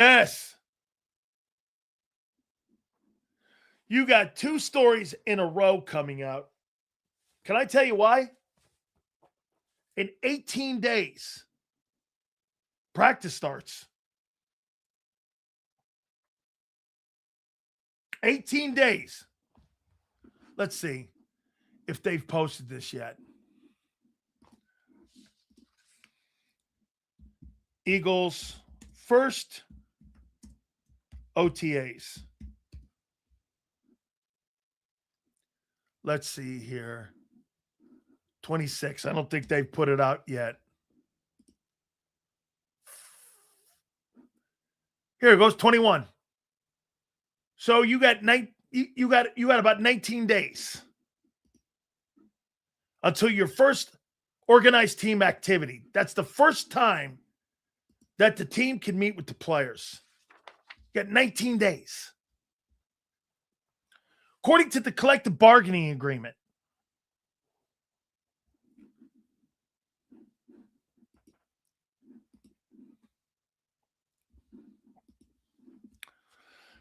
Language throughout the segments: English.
Yes. You got 2 stories in a row coming out. Can I tell you why? In 18 days, practice starts. 18 days. Let's see if they've posted this yet. Eagles first OTAs. Let's see here. 26. I don't think they've put it out yet. Here it goes, 21. So you got about 19 days until your first organized team activity. That's the first time that the team can meet with the players. You got 19 days. According to the collective bargaining agreement,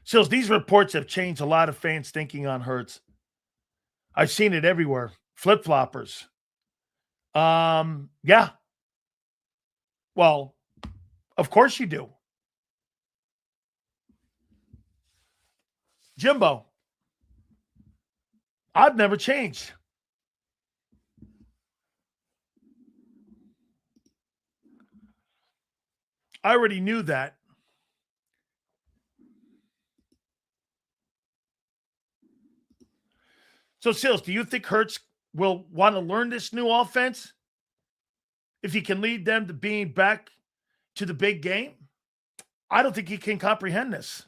Sills, these reports have changed a lot of fans' thinking on Hurts. I've seen it everywhere. Flip-floppers. Yeah. Well, of course you do. Jimbo, I've never changed. I already knew that. So, Sills, do you think Hurts will want to learn this new offense if he can lead them to being back to the big game? I don't think he can comprehend this.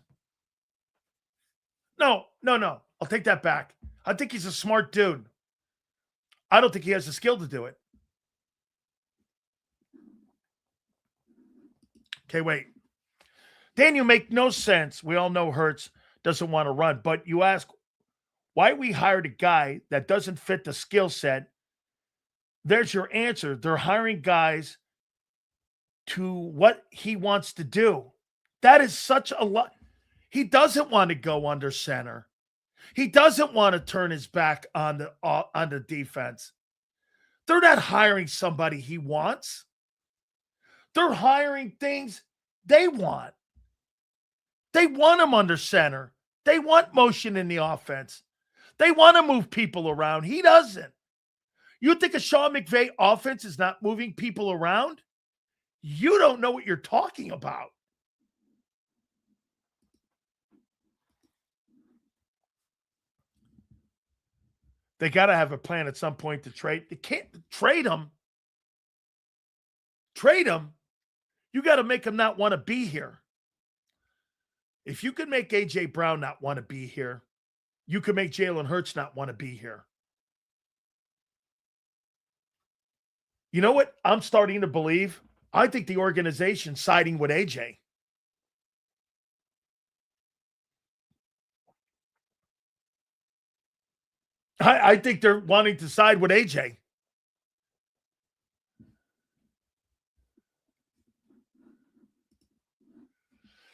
No. I'll take that back. I think he's a smart dude. I don't think he has the skill to do it. Okay, wait. Daniel, make no sense. We all know Hurts doesn't want to run, but you ask why we hired a guy that doesn't fit the skill set. There's your answer. They're hiring guys to what he wants to do. That is such a lot. He doesn't want to go under center. He doesn't want to turn his back on the defense. They're not hiring somebody he wants. They're hiring things they want. They want him under center. They want motion in the offense. They want to move people around. He doesn't. You think a Sean McVay offense is not moving people around? You don't know what you're talking about. They got to have a plan at some point to trade. They can't trade him. Trade him. You got to make him not want to be here. If you could make A.J. Brown not want to be here, you could make Jalen Hurts not want to be here. You know what I'm starting to believe? I think the organization's siding with A.J. I think they're wanting to side with A.J.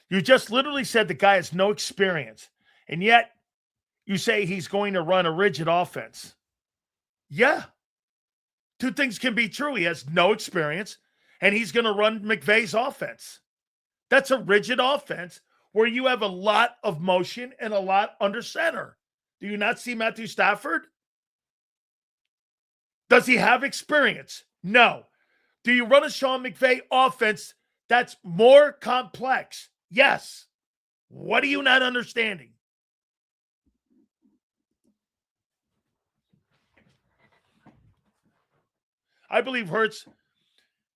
You just literally said the guy has no experience, and yet you say he's going to run a rigid offense. Yeah. 2 things can be true. He has no experience, and he's going to run McVay's offense. That's a rigid offense where you have a lot of motion and a lot under center. Do you not see Matthew Stafford? Does he have experience? No. Do you run a Sean McVay offense that's more complex? Yes. What are you not understanding? I believe Hurts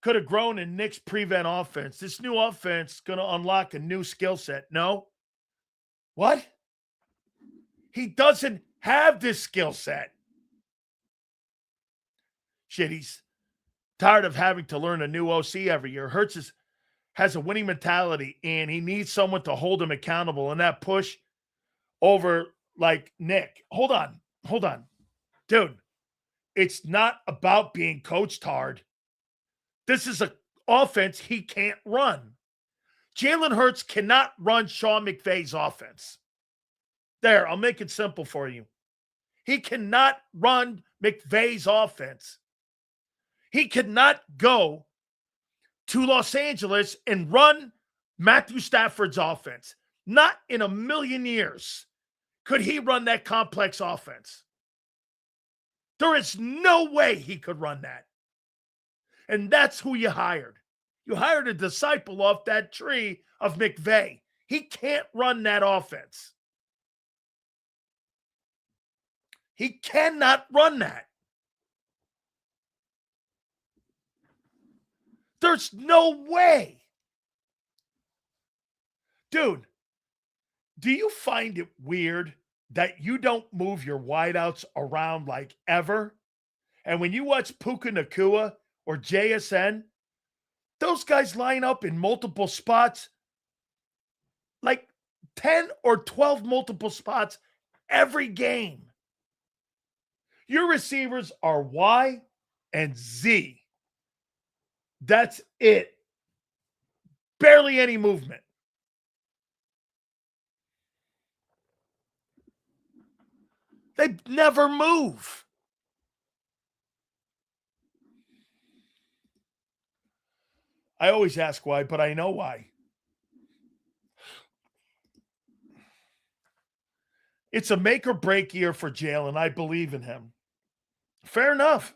could have grown in Nick's prevent offense. This new offense is going to unlock a new skill set. No. What? He doesn't have this skill set. Shit, he's tired of having to learn a new OC every year. Hurts has a winning mentality, and he needs someone to hold him accountable. And that push over like Nick. Hold on. Dude, it's not about being coached hard. This is an offense he can't run. Jalen Hurts cannot run Sean McVay's offense. There, I'll make it simple for you. He cannot run McVay's offense. He cannot go to Los Angeles and run Matthew Stafford's offense. Not in a million years could he run that complex offense. There is no way he could run that. And that's who you hired. You hired a disciple off that tree of McVay. He can't run that offense. He cannot run that. There's no way. Dude, do you find it weird that you don't move your wideouts around like ever? And when you watch Puka Nacua or JSN, those guys line up in multiple spots, like 10 or 12 multiple spots every game. Your receivers are Y and Z. That's it. Barely any movement. They never move. I always ask why, but I know why. It's a make or break year for Jalen. I believe in him. Fair enough.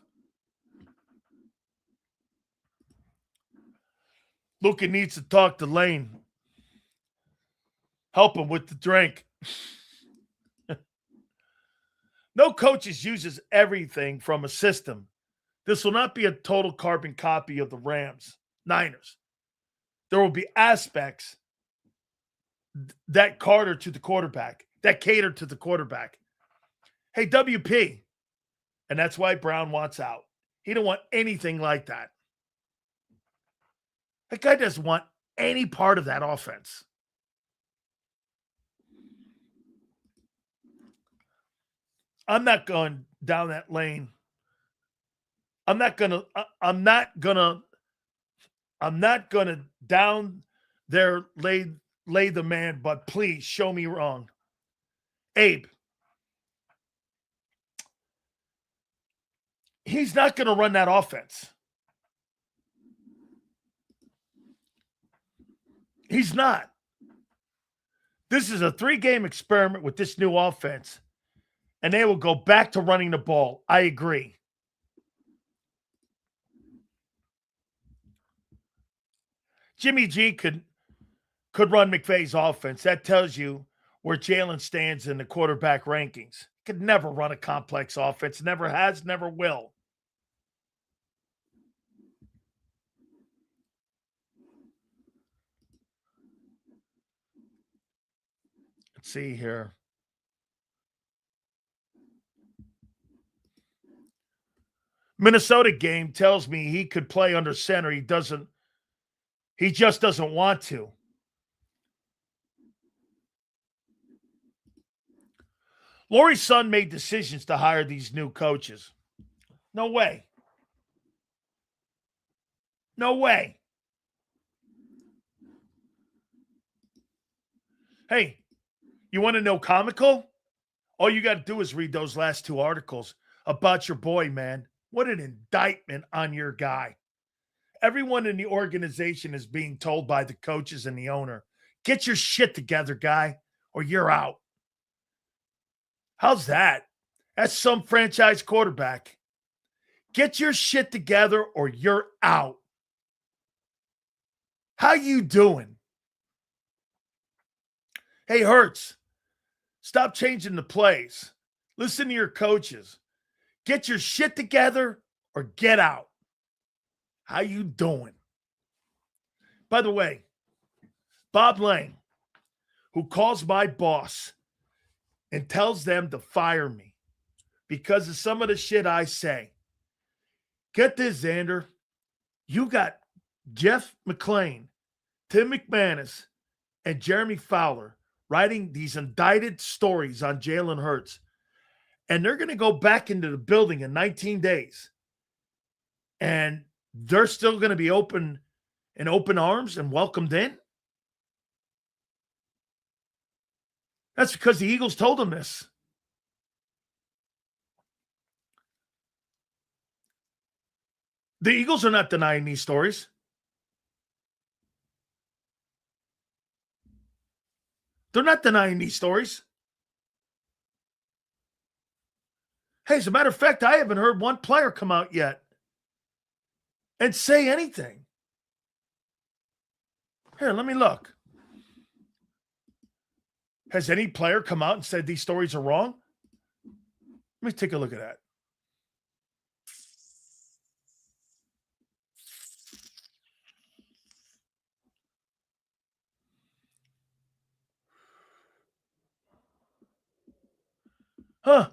Luka needs to talk to Lane. Help him with the drink. No coaches uses everything from a system. This will not be a total carbon copy of the Rams, Niners. There will be aspects that cater to the quarterback. Hey, WP. And that's why Brown wants out. He don't want anything like that. That guy doesn't want any part of that offense. I'm not going down that lane. I'm not gonna down there lay the man, but please show me wrong. Abe. He's not going to run that offense. He's not. This is a 3-game experiment with this new offense, and they will go back to running the ball. I agree. Jimmy G could run McVay's offense. That tells you where Jalen stands in the quarterback rankings. Could never run a complex offense. Never has, never will. Let's see here. Minnesota game tells me he could play under center. He just doesn't want to. Lori's son made decisions to hire these new coaches. No way. No way. Hey, you want to know comical? All you got to do is read those last 2 articles about your boy, man. What an indictment on your guy. Everyone in the organization is being told by the coaches and the owner, get your shit together, guy, or you're out. How's that? That's some franchise quarterback. Get your shit together or you're out. How you doing? Hey, Hurts, stop changing the plays. Listen to your coaches. Get your shit together or get out. How you doing? By the way, Bob Lang, who calls my boss and tells them to fire me because of some of the shit I say. Get this, Xander. You got Jeff McClain, Tim McManus, and Jeremy Fowler writing these indicted stories on Jalen Hurts. And they're going to go back into the building in 19 days. And they're still going to be open arms and welcomed in. That's because the Eagles told him this. The Eagles are not denying these stories. They're not denying these stories. Hey, as a matter of fact, I haven't heard one player come out yet and say anything. Here, let me look. Has any player come out and said these stories are wrong? Let me take a look at that. Huh.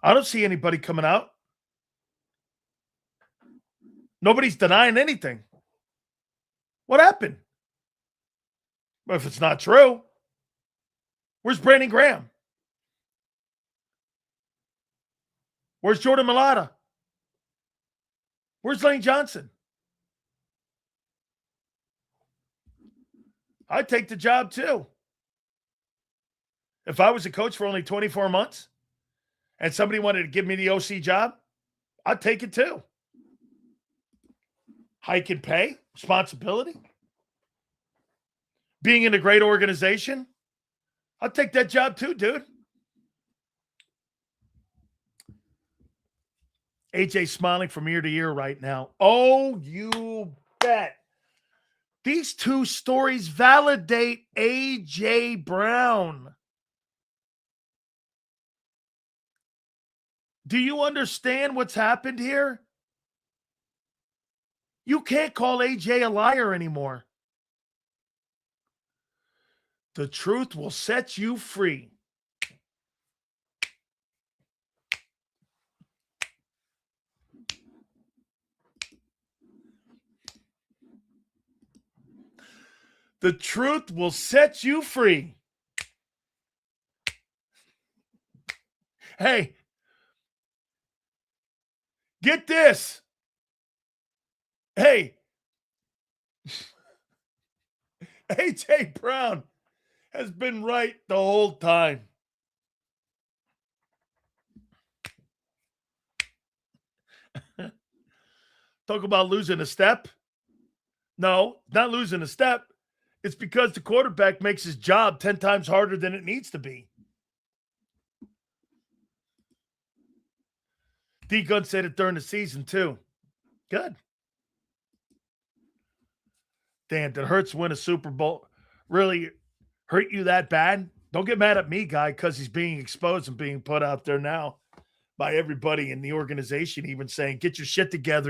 I don't see anybody coming out. Nobody's denying anything. What happened? Well, if it's not true, where's Brandon Graham? Where's Jordan Mailata? Where's Lane Johnson? I'd take the job too. If I was a coach for only 24 months and somebody wanted to give me the OC job, I'd take it too. Hike in pay, responsibility, being in a great organization. I'll take that job too, dude. AJ smiling from ear to ear right now. Oh, you bet. These two stories validate AJ Brown. Do you understand what's happened here? You can't call AJ a liar anymore. The truth will set you free. The truth will set you free. Hey, get this. Hey, AJ Brown has been right the whole time. Talk about losing a step. No, not losing a step. It's because the quarterback makes his job 10 times harder than it needs to be. D-Gun said it during the season, too. Good. Dan, did Hurts win a Super Bowl really hurt you that bad? Don't get mad at me, guy, because he's being exposed and being put out there now by everybody in the organization, even saying, get your shit together.